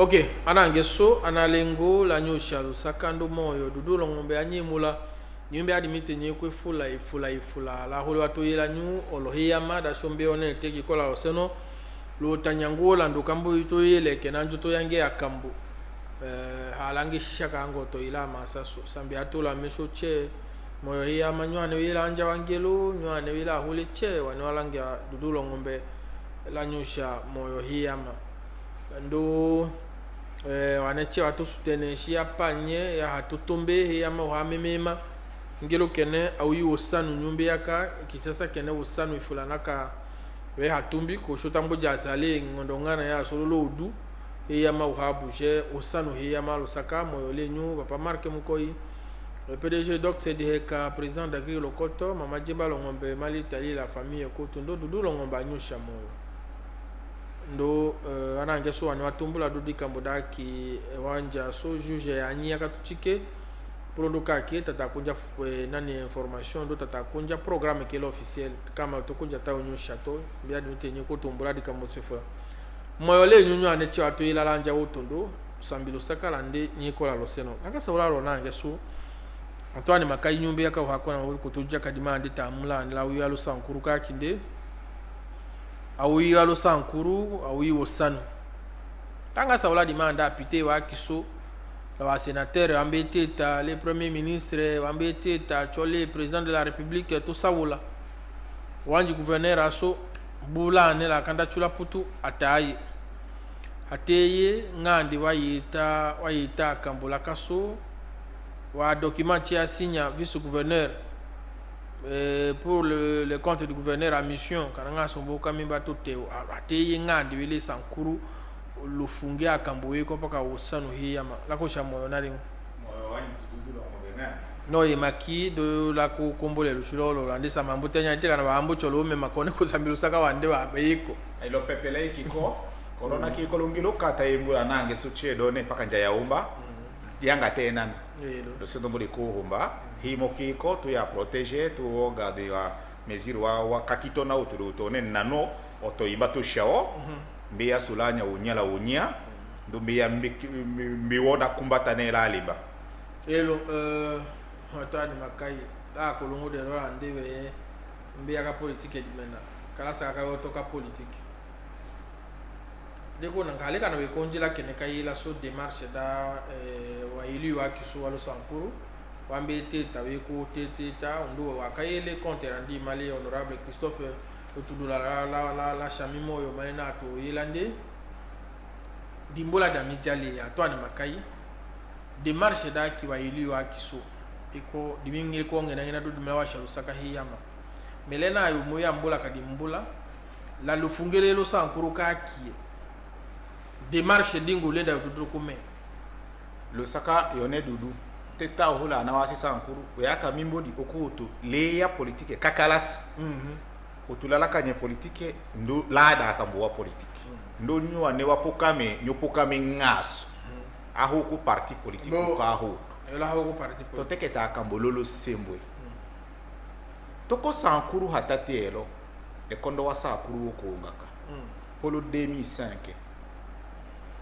Ok, anangeso analengo la nyosha sakando moyo dudu longombe anyimula nyumbe adimite nyekwe fula la holo atoyela nyu olohiyama da sombe one teki kola oseno lo tanyango la ndokambo itoyele kenanjo to yange akambu halange shisha kango to ila masaso sambi atola meso che moyo hiyama nywane wila anja wangelo nywane wila hole che wane walange dudu longombe la nyosha moyo hiyama ndo waneche watu sutene shia panye ya hatutombe ya mema ngelo kene awi osanu nyumbe yaka kichasa kene osanu ifulanaka we hatumbi ko shota mboja sale ngondongana ya sololo udu ya mauhabu je osanu ya malosaka moyole nyu papa marke mukoi le PDG doc c'est ka président d'Agri Lokoto mama jeba longombe mali tali la famille ko tundo dudu longomba nyusha moyo ndo anange so wani watumbula dudi kamboda ki wanja so juge ya nya katuchike produka ki tatakunja nani information ndo tatakunja programme ki officiel kama tokunja ta onyo chateau bia dite nyi ko tumbula di kambo sefa moyole nyunyu anechi watu ila lanja utondo sambilo sakala ndi nyi ko la loseno aka sawla ro nange so Antoine makai nyumbe yaka hakona ko tuja kadima ndi tamula la wiya lo sankuruka kinde awi alo sankuru awi osanu tanga saola demanda apité wa kiso la sénateur ambeteta le premier ministre ambeteta chole président de la république tout saola wanji gouverneur aso bula ne la kanda chula putu ataye ateye ngandi wayita kambola kaso wa document chia signa vice gouverneur pour le compte du gouverneur à mission kananga sombo kamimba toteo ateye ngandi wele sankuru lufunge akamboye ko paka osanu hiyama la ko chamoyo nali moyo wani tududu lo ngobena no yemaki de la ko kombole lu shulolo la ndisa mambutenya nteka na bambo cholo me makone ko sambilu saka wande wa beiko ilo pepele kiko corona kiko lungilo kata yimbu anange suche done paka nja yaumba yanga tena do sedo mbuli ko humba himo kiko tu ya protéger tu garder wa mesure wa kakito na utu to ne nano oto imba to shao mbiya sulanya unyala unya ndo mbiya mbiwona kumbata ne la limba elo hatani makai la ko lungu de ro andewe mbiya ka politique dimena kala saka ka otoka politique deko na kale kana we konjila kene kayila so démarche da wa ili wa kiso walo sankuru wambe teta we ko teta ndo wa kayele compte rendu mali honorable Christophe otudula la chamimo yo maina to yelande dimbola da mijali ya to ani makai démarche da ki wa ili wa kiso iko diminge ko ngena ngena do dimla wa shalu saka hiyama melena yo moya mbola kadimbula la lufungele lo sankuru ka ki démarche dingo lenda dudu kume lo saka yone dudu teta hula na wasi sankuru yaka mimbo di okuto leya politique kakalas otulala kanye politique ndo lada akambo wa politique ndo nywa ne wapokame nyopokame ngaso aho ku parti politique ko aho ela aho ku parti politique to teketa akambo lolo sembwe toko sankuru hatatelo e kondo wa sankuru okongaka polo 2005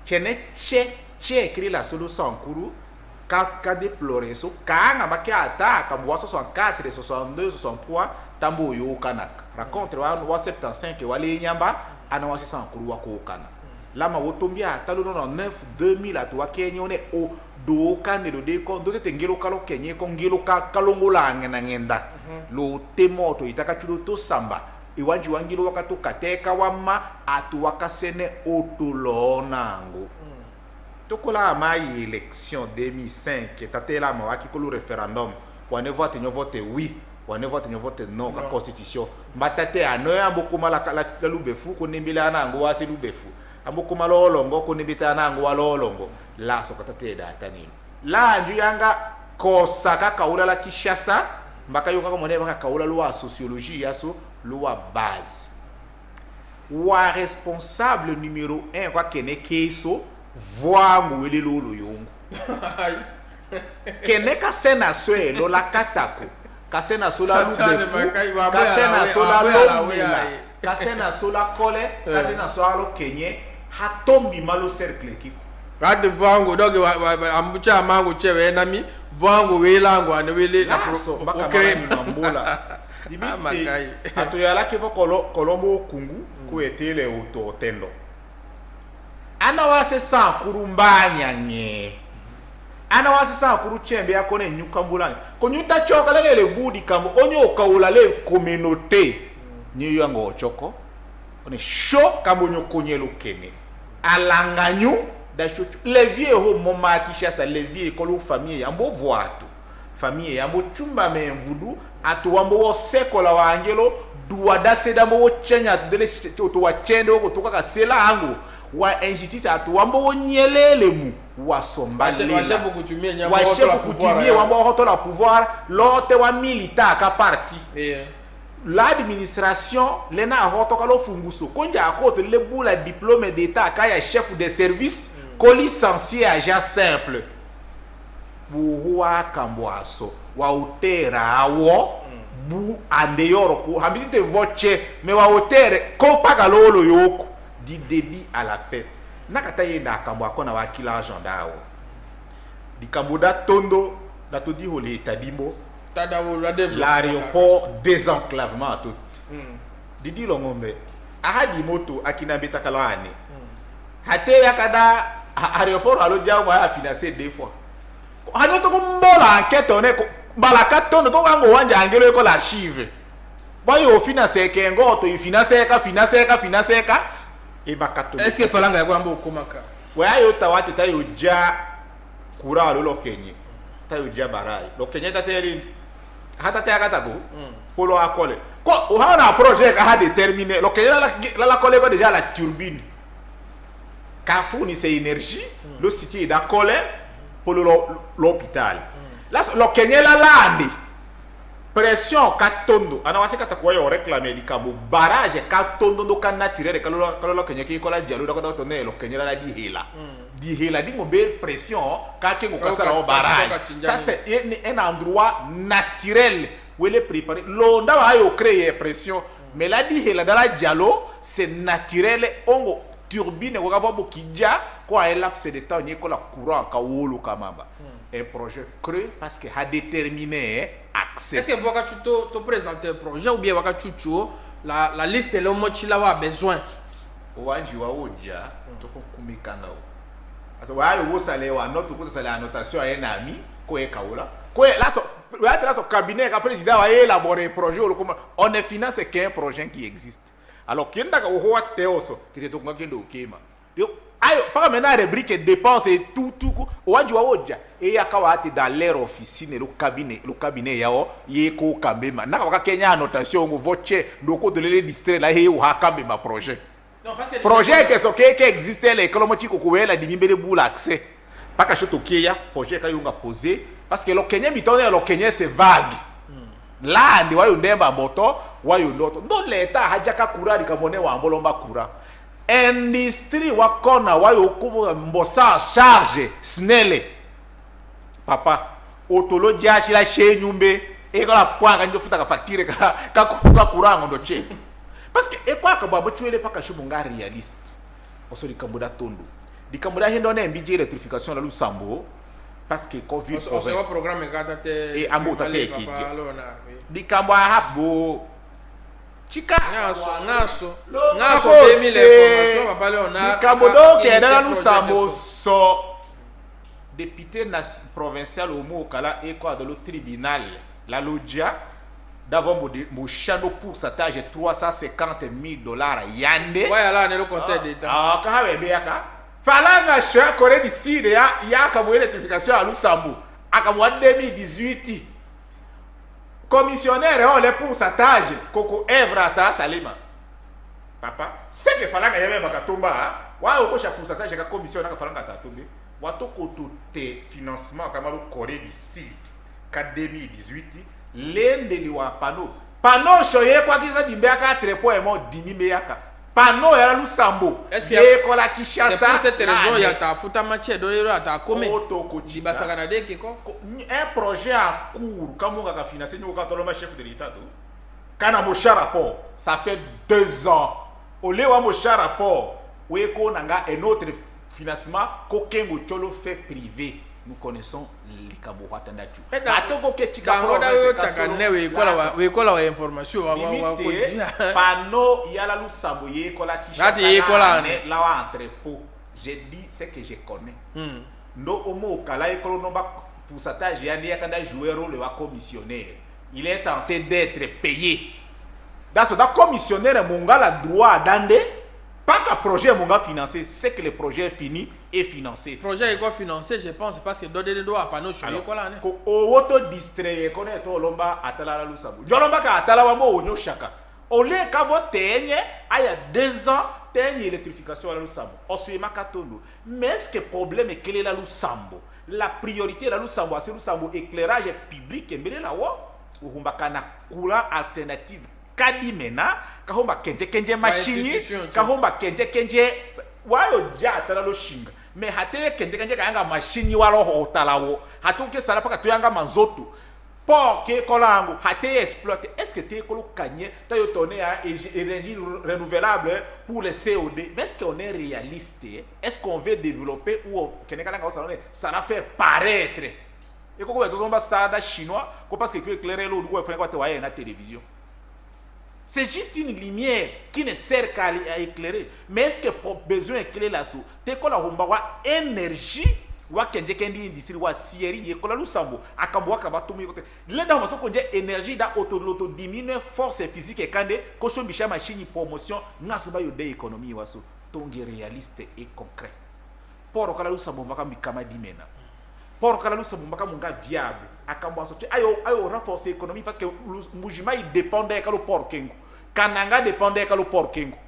kene che écrit la solo sankuru ka déplorer so kanga makiata akambo 64 62 63 tambo yo kanaka raconte wa 75 wale nyamba ana wa sankuru wako kana lama wotombia talo no 9 2000 atwa Kenya one o do kanelo de ko do tengelo kalo Kenya ko ngelo ka kalongola ngena ngenda lo temoto itaka chulo to samba iwanji wangilo wakato kateka wama atu wakasene otulonango tokola mai élection 2005 tatela ma waki ko le référendum wane vote nyo vote oui wane vote nyo vote non ka constitution matate anoya ambokuma la lubefu ko nimbila nango wasi lubefu ambokuma lolongo ko nimbita nango walolongo la so katate data nini la nju yanga kosaka kaula la Kishasa mbaka yoka ko mone baka kaula loi sociologie yaso loi base wa responsable numéro 1 kwa kene keso voangu wele lolo yongo kene ka sena swelo la katako ka sena sola lubefu ka sena sola lomila ka sena sola kole ka sena sola kenye hatombi malo cercle kiko Kati vangu doge ambucha mangu chewe nami vangu welangu anewele laso baka mani mambola dibite ato yala kivo kolombo kungu kuetele uto tendo ana wase sa kurumbanya nye ana wase sa kuru chembe yakone nyukambulani konyuta choka lele budi kambo onyo kaula le communauté nyi yango choko one sho kambo nyokonyelo kene alanganyu da chuchu levier ho momaki chasa levier kolo famille yambo voatu famille yambo chumba me mvudu atu wambo wo sekola wa angelo duwada sedambo wo chenya dele to wa chende wo toka ka sela angu wa injustice atu wambo wo nyelele mu wa sombale wa chef kutumie nyambo wa chef kutumie wambo hoto la pouvoir lote wa militaire ka parti l'administration lena hoto ka lo funguso konja akoto le bula diplôme d'état ka ya chef de service ko licencié agent simple buwa kamboaso wa utera awo bu andeyoro ko habite voce me wa utere ko pagalolo yoko di débit à la fête nakata yenda kambo akona wa kila agent dawo di kamboda tondo dato di hole tabimbo l'aéroport désenclavement tout didi longombe ahadi moto akina beta kalane hate yakada aéroport alo jawo ya financer deux fois hanyo to kumbola enquête on est balaka tondo to kango wanja angelo ko l'archive boyo financer kengo to financer ka e bakato est-ce que falanga ya kwamba ukomaka wayo tawate tayo ja kura lo kenye tayo ja barai lo kenye tateri hata te akata go polo akole ko o ha na projet ka ha déterminé lo kenye la kole ko déjà la turbine ka fournit ses énergies le site d'acole pour l'hôpital là lo kenye la landi pression katondo ana wase kata kwa yo réclamer dikabo barrage katondo do kan naturel kalo kenye ki ko la dialo do ko tonne lo kenye la di hela di ngombe pression ka ke ko sala au barrage ça c'est un endroit naturel où il est préparé l'onda va yo créer pression mais la di hela dans la dialo c'est naturel ongo turbine ko ka bo kidja ko a lapse de temps ni ko la courant ka wolo kamamba un projet creux parce que a déterminé accès. Est-ce que vous avez te présenter un projet ou bien vous avez la liste de l'homme qui a besoin? Owanji wa oja to ko kumikanga o. Asa wa yo sale wa note ko sale annotation ya nami ko e kaola. Ko là so wa tra so cabinet ka président wa élaborer projet on ne finance qu'un projet qui existe. Alors kenda ka ho wa teoso ki te to ngakendo okema. Ayo pas maintenant rubrique dépenses et tout owanji wa oja et yakawa ati dans leur officine le cabinet yao yeko kambema naka waka Kenya annotation ngo voche ndoko de les distraire là he wa kambema projet non parce que projet que so que existe les kolomochi ko wela di mimbele bula accès pas ka choto keya projet ka yunga poser parce que le Kenya mitone le Kenya c'est vague là ndi wayo ndemba moto wayo ndoto ndo leta hajaka kurari kamone wa mbolomba kura industrie wakona wayo kubo mbosa charge snele papa otolo jashi la che nyumbe e ko la poanga ndio futa ka facture ka kurango ndo che parce que e kwa ka babo chuele paka shubunga realiste osoli kamboda tondo di kamboda hendo na mbije electrification la Lusambo parce que covid on se programme ngata te e ambo tate ki di kambo habo chika ngaso 2000 information papa Léonard Kabodo ke dans Lusambo so député provincial au Mokala et quoi dans le tribunal la logia d'avant mon chano pour sa tâche $350,000 yande ouais là le conseil d'état ah ka habe biaka falanga cha Corée du Sud ya ka mo électrification à Lusambo akamwa 2018 commissionnaire on les pour sa tâche koko Evra ta Salima papa c'est que falanga yeme bakatomba wa ko cha pour sa tâche ka commissionnaire ka falanga ta tombe wato koto te financement kama le Corée du Sud ka 2018 lende liwa pano shoye kwa kiza dimbeaka trepo emo dimimeaka pano ya Lusambo ye ko la Kinshasa c'est pour cette raison ya ta futa match dolero ata kome oto ko jibasa kanade kiko un projet à court comme on a financé nous quand on chef de l'état tout kana mo rapport ça fait 2 ans au lewa mo rapport we ko nanga un autre financement kokengo cholo fait privé nous connaissons les kabouha tandachu atoko ke chikaboda yo takane we kola wa information wa pano yala lusambo ye kola kisha la wa entrepôt j'ai dit c'est que je connais no omo kala ekolo no ba pourcentage ya dia kanda jouer rôle wa commissionnaire il est tenté d'être payé dans ce commissionnaire monga droit d'ande pas qu'un projet monga financé c'est que le projet est fini et financé projet est quoi financé je pense parce que donner doit pas no choyer quoi là ko auto distraire ko to lomba atala la lusabu jolomba ka atala wa mo onyo shaka ole ka vo tenye aya 2 ans tenye électrification la lusabu osuyema katondo mais est-ce que problème est quel est la lusambo la priorité la lusambo c'est lusambo éclairage public mbele la wo uhumba kana kula alternative kadimena kahomba kenje machine kahomba kenje wayo jata la lo shinga me hate kenje kanga machine walo hotalawo hatuke sala paka tuyanga manzoto porque kolango hate exploiter est-ce que te kolo kanye ta yo toné à énergie renouvelable pour le COD mais est-ce qu'on est réaliste est-ce qu'on veut développer ou kenye kanga ça va faire paraître et ko to zomba sada chinois ko parce que éclairer l'eau ko fa ko te na télévision. C'est juste une lumière qui ne sert qu'à éclairer. Mais est-ce que pour besoin d'éclairer là-dessous, tu as la énergie, wa kenje kendi industrie wa sieri yekola lusambo akambo akaba tumi kote le dans maso konje énergie da auto diminuer force physique et kande ko shombisha machine promotion ngaso ba yo de économie waso tongi réaliste et concret pour kala lusambo maka mikama dimena pour kala lusambo maka munga viable akambo aso ayo renforcer économie parce que mujima il dépendait kalo port kengo kananga dépendait kalo port kengo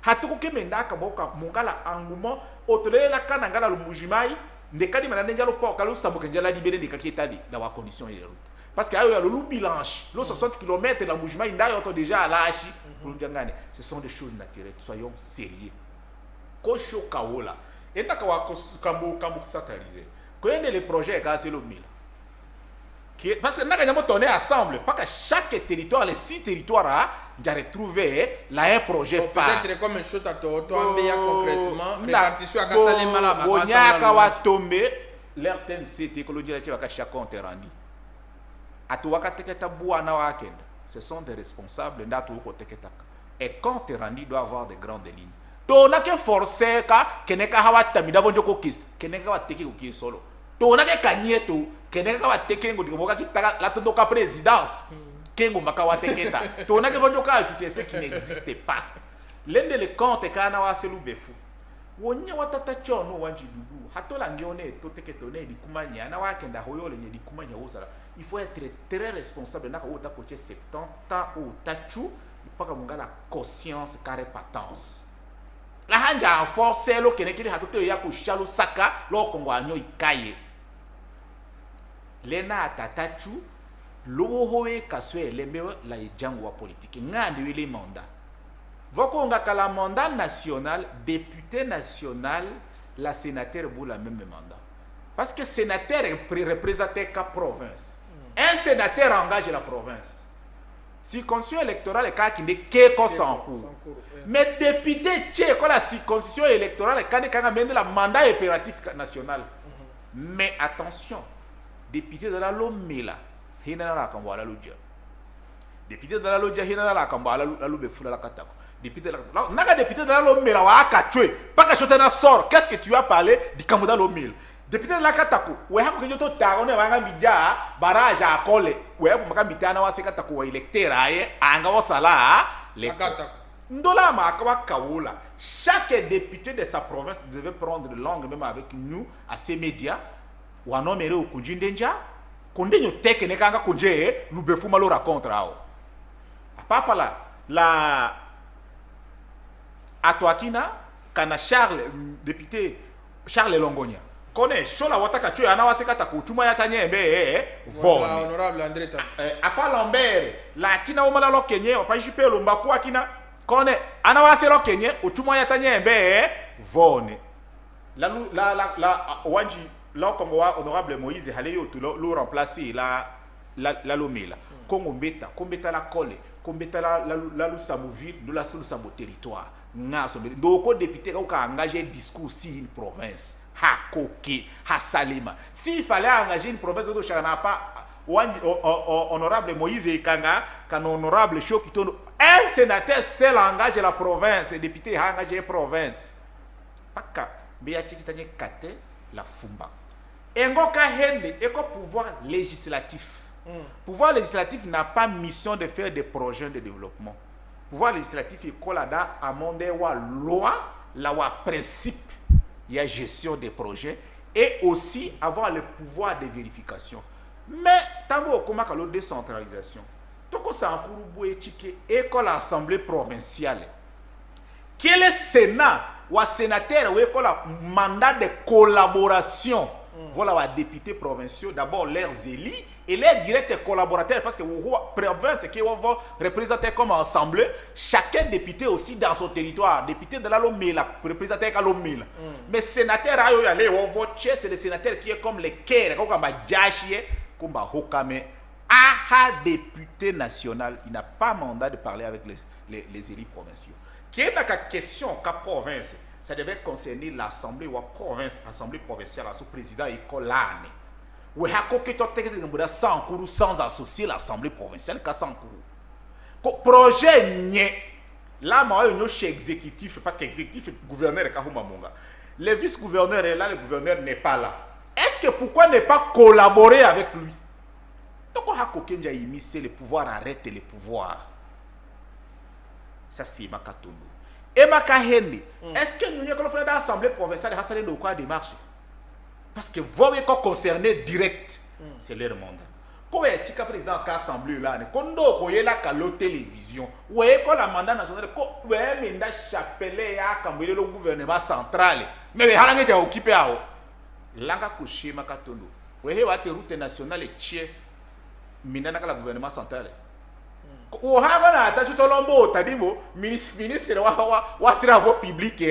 hatuko kemenda akaboka mungala engouement autolé la kananga la mujima ndekadi manande njalo port kalo lusambo kenjala libéré de kaketali dans la condition et route parce que ayo ya le bilanche le 60 km la mujima inda auto déjà à lachi pour njangane ce sont des choses naturelles soyons sérieux kosho kaola et ndaka wa kambo satellise connaît les projets ka c'est le mille parce que naka nyamo tourner ensemble pas que chaque territoire les 6 territoires j'ai retrouvé là un projet phare peut-être comme un shot à to ambeya concrètement répartition à kasale malaba bonyaka wa tomber l'RTNC écologie la ka chaque compte rendu atuwaka teketa buana wakenda ce sont des responsables ndatu ko teketa et compte rendu doit avoir de grandes lignes to na ke forcer ka keneka hawa tamida bonjo ko kis keneka wa teki ko kis solo to na ke kanyeto keneka wa teki ngo dikomoka kitaka la tondo ka présidence kengo makawa teketa to na ke bonjo ka ajouter ce qui n'existe pas l'un des comptes kana wa selu befu wonya watata chono wanji dudu hatola ngione to teketo ne dikumanya na wakenda hoyo lenye dikumanya wosala il faut être très responsable naka wota coacher 70 ans ou tachu ipaka mungala conscience carré patence la hanja forcer lo kenekiri hatote ya kushalo saka lo kongwanyo ikaye lena atatachu lo howe kaswe lemewe la ejango wa politique ngandi wile mandat voko ngaka la mandat national député national la sénateur pour la même mandat parce que sénateur représentait qu'à province un sénateur engage la province circonscription électorale est qui n'est que sans cours mais député tché quand la circonscription électorale quand on amène la mandat impératif national mais attention député de la Lomela hina la kambala luja député de la loja hina la kambala la lube fula la katako député de la naga député de la Lomela wa akachwe pas que chotena sort qu'est-ce que tu as parlé du kamuda Lomela député de la katako we hako kenyo to tarone wanga mija barrage akole we hako maka mitana wa se katako wa électeur aye anga osala le katako ndola ma akawa kaola chaque député de sa province devait prendre langue même avec nous à ces médias wa nomere okujindenja kondenyo teke ne kanga konje lubefu malo raconte rao papa la atoakina kana Charles député Charles Longonia connaît chola wataka tu ana wasekata kuchuma ya tanyembe von honorable André Tam apa Lambert la kina omala lo kenye pa jipe lomba kwa kina connaît ana waselo kenye uchuma ya tanyembe von la wanji là Congo honorable Moïse Haleyo tout le remplacer la Lomela Congo mbeta kombeta la Kole kombeta la Lusamoville de la Lusambo territoire nga sombeli ndoko député ka engager discours si une province ha koke ha salema s'il fallait engager une province de chana pas honorable Moïse Ekanga kan honorable Chokitono un sénateur seul engage la province député a engagé la province paka beya chikitanye kate la fumba engoka hende eko pouvoir législatif. Pouvoir législatif n'a pas mission de faire des projets de développement. Pouvoir législatif est kolada à monde wa loi, la wa principe, il y a gestion des projets et aussi avoir le pouvoir de vérification. Mais tant qu'on a la décentralisation, tant qu'on s'en couru et que l'Assemblée provinciale, quel est le Sénat ou un sénateur ou un mandat de collaboration, voilà les députés provinciaux, d'abord leurs élus et les directs collaborateurs, parce que la province qui vont représenter comme assemblée, chacun député aussi dans son territoire, député de la Lomela, représenter à Lomela. Mais sénateur, c'est le sénateur qui est comme les Kere, comme Djachi, comme Hokame. Député national, il n'a pas mandat de parler avec les élus provinciaux. Qui est la question qu'à province, ça devait concerner l'assemblée ou la province, l'assemblée provinciale, son président et colane. Ou sans associer l'assemblée provinciale, projet n'est là, moi, chez exécutif, parce que l'exécutif est gouverneur de Kahumamonga. Le vice-gouverneur est là, le gouverneur n'est pas là. Est-ce que pourquoi ne pas collaborer avec lui? Donc, c'est le pouvoir arrête le pouvoir. Ça, c'est ma katondo. Et ma kahende, est-ce que nous avons fait l'assemblée provinciale de quoi démarche? Parce que vous êtes concerné direct, c'est leur mandat. Quand vous êtes président de l'Assemblée, quand vous êtes là à la télévision, vous êtes la mandat national, vous êtes chapelet le gouvernement central, mais vous êtes occupé à vous. Langa couché ma katondo. Vous êtes la route nationale et tchè, minana le gouvernement central. Vous avez ministre des travaux publics,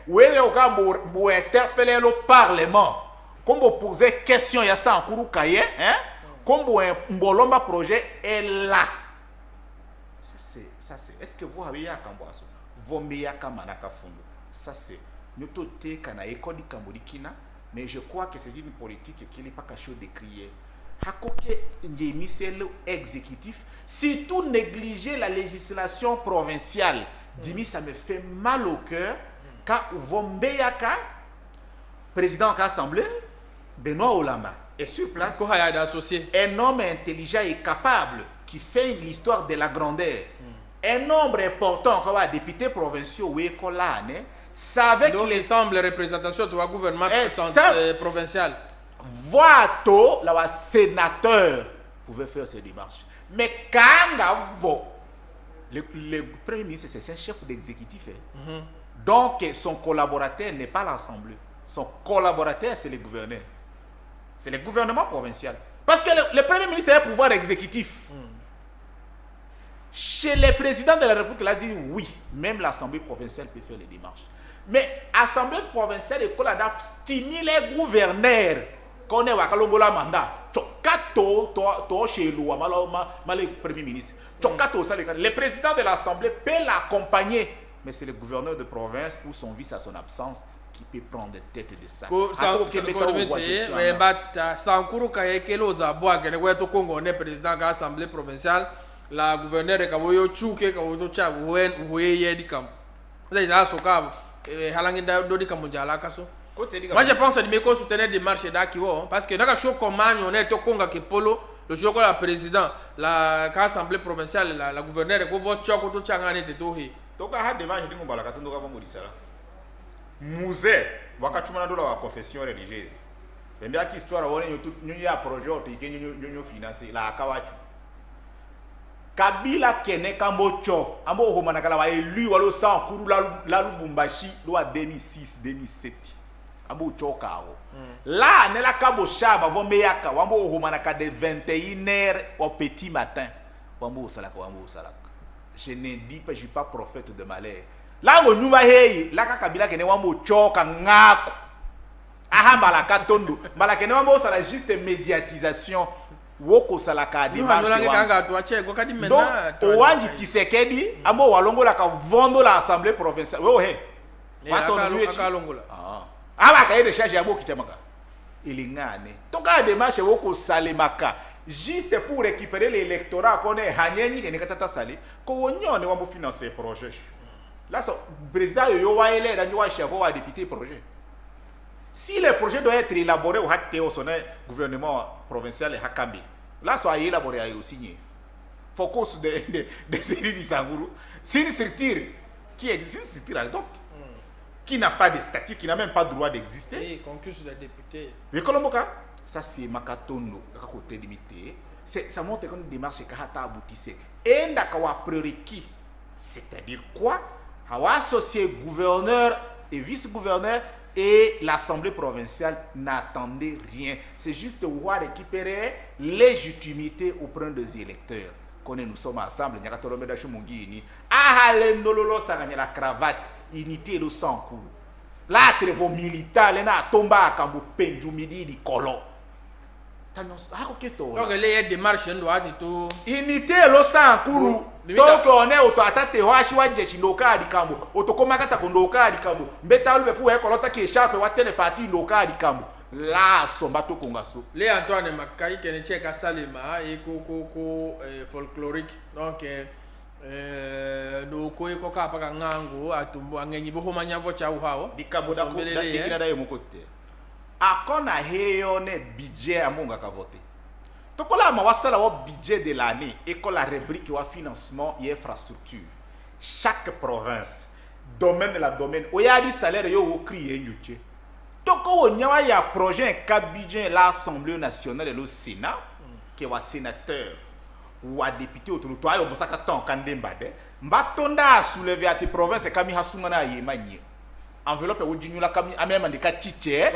vous avez interpellé le Parlement. Comme vous posez question, il y a ça en cours cahier, comme un projet est là. Ça c'est. Est-ce que vous avez un camboaso? Vous avez un kamanaka fundo. Ça c'est. Nous tous les kana école Kambodikina, mais je crois que c'est une politique qui n'est pas quelque chose de crier. Hakoke Ndiémisel exécutif, surtout négliger la législation provinciale. Dimi, ça me fait mal au cœur quand Vombeyaka, président de l'Assemblée, Benoît Olama, est sur place. Un homme intelligent et capable qui fait l'histoire de la grandeur. Un nombre important comme députés provinciaux ou écolane, savait que les semble représentation de la gouvernement provincial. Voito, la sénateur pouvait faire ces démarches. Mais quand le premier ministre, c'est un chef d'exécutif. Donc, son collaborateur n'est pas l'Assemblée. Son collaborateur, c'est le gouverneur. C'est le gouvernement provincial. Parce que le premier ministre a un pouvoir exécutif. Chez le président de la République, il a dit oui, même l'Assemblée provinciale peut faire les démarches. Mais l'Assemblée provinciale, il a stimulé les gouverneurs. Quand on est à Kalongola mandat, chez le premier ministre. Le président de l'Assemblée peut l'accompagner, mais c'est le gouverneur de province ou son vice à son absence qui peut prendre tête de ça. Président de l'Assemblée provinciale, la gouverneure est Kaboyo Chouke, Kaboyo Cha, Oué Dikam. Vous avez là, Sokab, Halanginda Dodikamunjala Kaso. Moi je pense que Meko soutenir des marches d'Akiwo parce que dans le show comment on est au Congo qui polo le show la président la assemblée provinciale la gouverneure ko vote choko to changane te tohi to ka ha démarche dingo bala katondo ka bomorisala musée wakachuma ndo la confession religieuse bembe aki histoire wone nyo ya projet o tike nyo financer la akawachu Kabila kene kambocho ambo homana kala wa élu walo sa kuru la Lubumbashi lo 2006 2007 Abu Chokao. Là, ne la kabo shaba vomeyaka wambo humanaka de 21h au petit matin. Wambo salaka. Je ne dis pas, je suis pas prophète de malheur. Là, on nous va hey, là Kabila kene wambo choka ngako. Aha malaka tondo. Malaka ne wambo ça la juste médiatisation. woko salaka démarche donc owanji Tshisekedi amo walongola ka vondo la assemblée provinciale we aba ka de charge abo kitamaka ilingane toka démarche woko salemaka juste pour récupérer l'électorat qu'on est hanyenyi ke nekatata sali ko wonyone wambo financer projet là so président yo wa ele da nyo wa chef wa député projet. Si le projet doit être élaboré au gouvernement provincial et Hakambi, là, soit élaboré et signé. Focus de Seri Disanguru, c'est une structure qui existe, une structure donc, qui n'a pas de statut, qui n'a même pas le droit d'exister. Oui, concursus des députés. Mais Kolomoka, ça c'est Makatono, à côté limité. Ça montre qu'une démarche qui a aboutissé. Et d'akawa prérequis, c'est-à-dire quoi? Avoir associé gouverneur et vice-gouverneur. Et l'Assemblée provinciale n'attendait rien. C'est juste pouvoir récupérer légitimité auprès des électeurs. Quand nous sommes ensemble, nous avons la cravate, unité le sang court. Là, vos militaires, les gens tombent à Kambo Penju midi di colon. Donc, les démarches doivent tout. Unité le sang court. Donc on est auto-attaqué, ndoka di kambo otokomakata kondoka di kambo mbeta lube fu ekolota ki échappe watene parti ndoka di kambo la somba to kongaso les Antoine Makai qui ne cheka salima et folklorique donc do ko ko ka pa ngango atumbu angenyi bo manya vocha uhao di kambo da ko da dikina da yemokote akona heyo ne budget amunga ka voter. Donc là, on va le budget de l'année et la rubrique de financement et infrastructure. Chaque province, domaine de la domaine, il y a des salaires qui sont créés. Donc il y a un projet, un budget, l'Assemblée nationale et le Sénat, qui est un sénateur ou un député autour de toi, il y a un temps quand il y a soulevé à tes provinces et quand il y a un enveloppe, il y a même un ticket.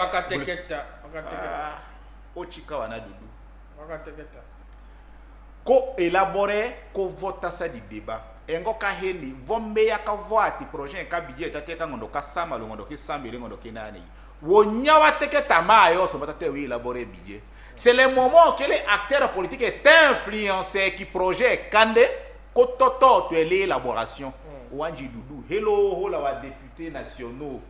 Ko élaborer ko vota sa di débat engo ka heli vombe ya ka voati projet ka budget ta teka ngondo ka sama lo ngondo ki sambi ngondo ki nani wonya wa teke tamayo so mata te wi élaborer budget. C'est le moment que les acteurs politiques est influencé qui projet kande ko toto to l'élaboration wanji dudu hello hola wa députés nationaux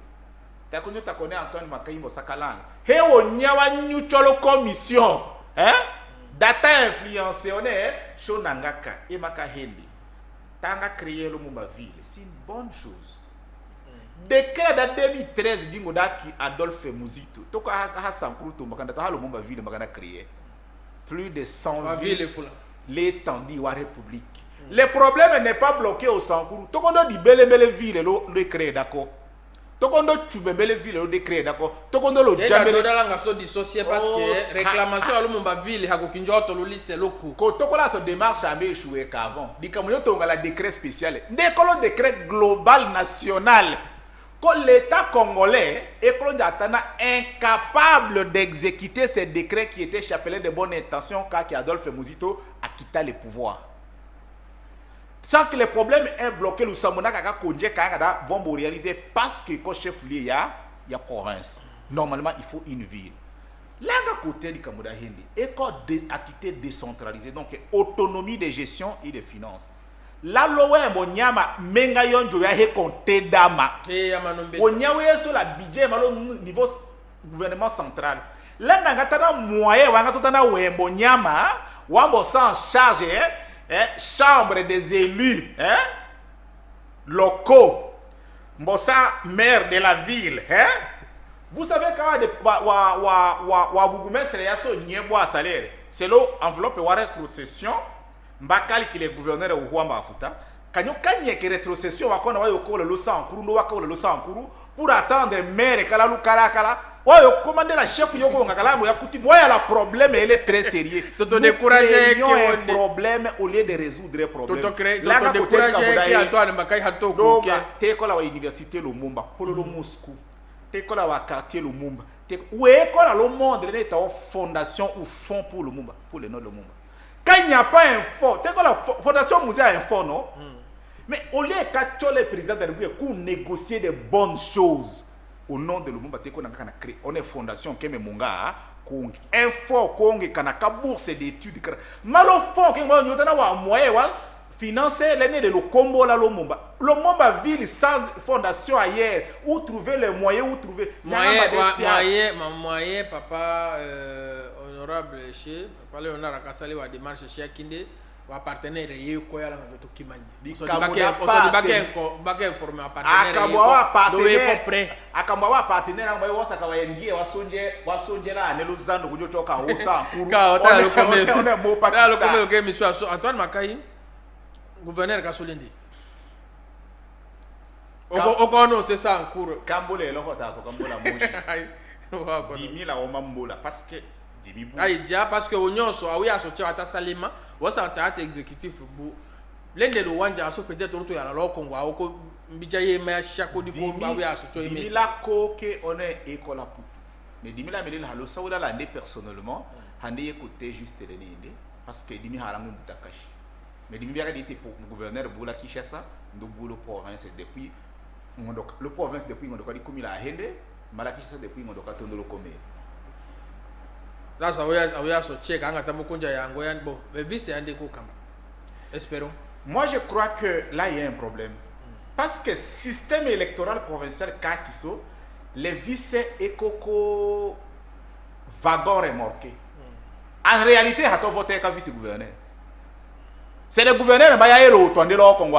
ta connaît Antoine Makayimbo Sakalang he wonya wa nyucholo commission hein. Data influencé, on est Shonangaka et Makaheli. Tanga créé le Mumba ville, c'est une bonne chose. Décret de 2013 d'Ingodaki Adolphe Mouzito. Toka Hassan Koutou, Makanda, le Mumba ville, Makana créé. Plus de 100 villes. L'étendue de la République. Le problème n'est pas bloqué au Sankourou. Tokondo di belle ville, le créé d'accord. Tokondo tubembele ville le décret d'accord tokondo lo jambe dans la so dissocié parce que réclamation à l'umba ville ha ko kinjoto lo liste loko ko tokola so démarche a échoué qu'avant dikamoyo tonga la décret spécial ndekolo décret global national ko l'état congolais est incapable d'exécuter ces décrets qui étaient chapelés de bonnes intentions quand Adolphe Mouzito a quitté le pouvoir. Sans que le problème est bloqué, le Samona Kaka Konje Kaka vont réaliser parce que quand chef lié il y a province. Normalement, il faut une ville. Là, à côté du Kamuda Hindi, école d'activité décentralisée, donc autonomie de gestion et de finances. Là, l'oué Monyama, Mengayon Joya he compté dama. Onyawe sur la budget au niveau gouvernement central. Là, n'a moyen, Wangatana oué Monyama, Wambo sans charge, chambre des élus locaux, Mbossa maire de la ville. Vous savez quand c'est l'enveloppe de rétrocession, Mbakali qui est gouverneur de Ouamba Afuta, quand il y a une rétrocession, pour attendre maire et Kalalou Karakala. Ouais, commander la chef yoko ngakala mo yakuti moya la problème elle est très sérieux. Toto décourager qui un problème au lieu de résoudre le problème. Toto décourager qui Antoine Makai hato ko ke te ko la université Lumumba, polo lo Moscou. Te ko la quartier Lumumba. Te ouais ko la le monde est en fondation ou fonds pour Lumumba, pour le nom de Lumumba. Quand il n'y a pas un fonds, te ko la fondation musée a un fonds non? Mais au lieu que le président de la République pour négocier de bonnes choses au nom de Lumumba Teko na kana créé on est fondation Keme Munga Kong info Kong kana ka bourse d'études malo fond ke mo nyota na wa moyen wa financer l'année de le combo la Lumumba ville sans fondation ailleurs où trouver les moyens où trouver moyen papa honorable chez papa Léonard Akasali wa démarche chez Akinde wa partenaire yé ko yala ngato kimani so bake informer akamwa partenaire ngwa wosa ka wayengie wasonje la ne luzando kunyotoka hosa nkuru on est monsieur Antoine Makai gouverneur Kasolindi okono c'est ça en cours kambole loko taso kambola moshi 10 000 a mbola parce que déjà parce que onyoso awi asotia ata salima wasa ata exécutif bu lende lo wanja aso peut-être auto ya la kongo ako mbija ye ma shako di ko awi asotia imi la ko ke on est école pour mais dimi la melin halo sawda la ndé personnellement hande écouter juste les ndé parce que dimi halangu mutakashi mais dimi biara dit pour gouverneur Boula Kinshasa ndo boulot province depuis le province depuis ngondo di komila hende malakisha depuis ngondo ka tondolo komé. Là, ça va se checker quand on a bon, mais vice est espérons. Moi, je crois que là, il y a un problème. Parce que le système électoral provincial, quand il sont, les vices et coco wagon remorqué. En réalité, il y a voté comme vice-gouverneur. C'est le gouverneur qui a été retourné au Congo.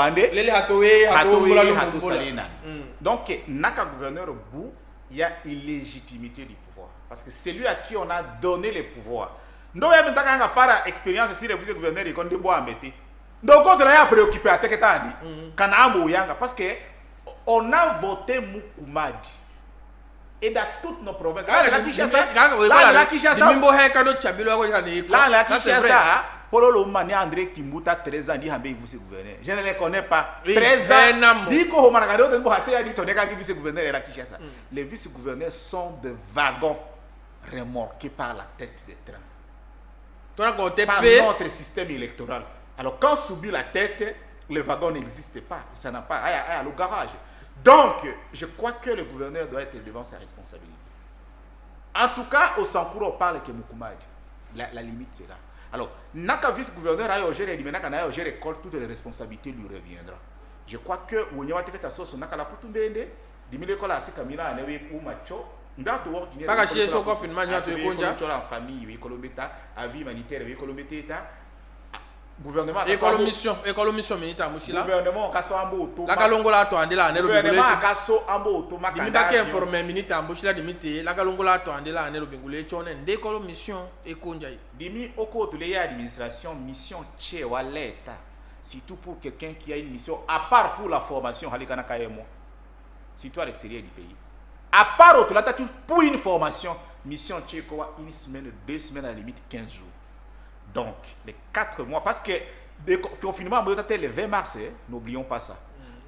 Donc, naka gouverneur bout, il y a illégitimité du pouvoir. Parce que c'est lui à qui on a donné les pouvoirs. Nous avons par expérience si le vice-gouverneur est condamné à embêter. Donc, on a préoccupé à Teketani. Parce que on a voté Mukumadi. Et dans toutes nos provinces. Là, la Kinshasa, pour le moment, André Kimbuta, 13 ans, dit que vice-gouverneur. Je ne les connais pas. 13 ans. Les vice-gouverneurs sont des wagons remorqués par la tête des trains. Par notre système électoral. Alors, quand subit la tête, le wagon n'existe pas. Ça n'a pas. Il y a le garage. Donc, je crois que le gouverneur doit être devant sa responsabilité. En tout cas, au Sankuro, on parle que Mukumadi. La limite, c'est là. Alors, naka vice-gouverneur a géré l'école, toutes les responsabilités lui reviendront. Je crois que Wonyama Teketa Soso naka la putumbende, dimile kola asika mina anewe ou macho, ndato work ni. Paka chez son confinement ni atu konja. En famille, oui, colombeta, avis humanitaire, oui, colombeta. Gouvernement écolomission militaire mushila. Gouvernement kaso ambo auto. La kalongola to andela anelo bingule. Gouvernement kaso ambo auto makanda. Dimita ke informer militaire mushila dimite la kalongola to andela anelo bingule chone ndécolomission ekonjai. Dimi oko to les administration mission tché wa l'état. Surtout pour quelqu'un qui a une mission à part pour la formation halikana kayemo. Surtout à l'extérieur du pays. À part autre là pour une formation mission tché quoi une semaine, 2 semaines à la limite 15 jours. Donc, les 4 mois, parce que le confinement, le 20 mars, n'oublions pas ça.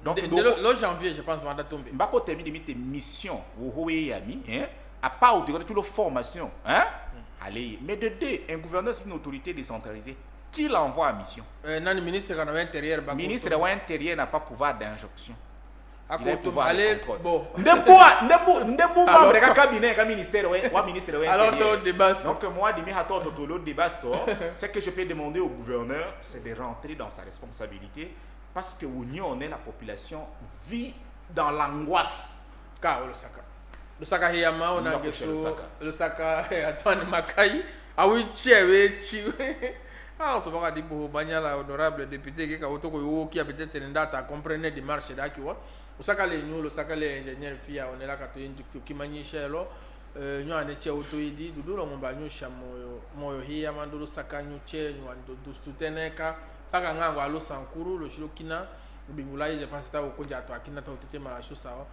Donc, le janvier, je pense, mandat tombé. Je vais terminer mes missions, à part de toute la formation. Allez, mais de deux, un gouverneur, c'est une autorité décentralisée. Qui l'envoie à mission? Le ministre de l'Intérieur. Le ministre de l'Intérieur n'a pas pouvoir d'injonction. Il a pouvoir de contrôle. Bon. Alors, donc moi, le débat sort. Ce que je peux demander au gouverneur, c'est de rentrer dans sa responsabilité parce que l'Union, la population vit dans l'angoisse. Le Saka Hiyama, on a le Saka Antoine Makai. Ah oui, ah, on se va dire pour Banyala, honorable député, qui a peut-être une date à comprendre des marches d'Akiwa. Osaka les nous, Osaka les ingénieurs fia, on est là quand tu qui manie chelo, nous en étions autoidi, nous l'on va nous chamo, moi hier mandolo Osaka nous che, nous en douze pas qu'un à l'eau sans courroux, le chilokina, le bingulaï, je pense que au Kodja, toi qui n'a pas été mal à chose à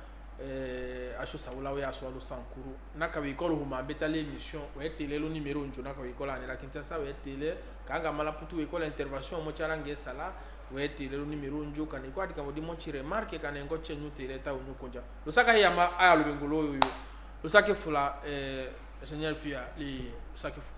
chose à la à soit le sans courroux. N'a qu'à l'école où m'a bétalé l'émission, où est le numéro, une journée à l'école, à la Kinshasa, où est télé, quand on m'a pour tout école intervention, moi charangue sala. Wete le numéro njo kana kwa dika modi mo chi remarque kana ngo chenyu teleta unu konja lusaka yama aya lubengolo yo lusaka fula seigneur fia li lusaka fu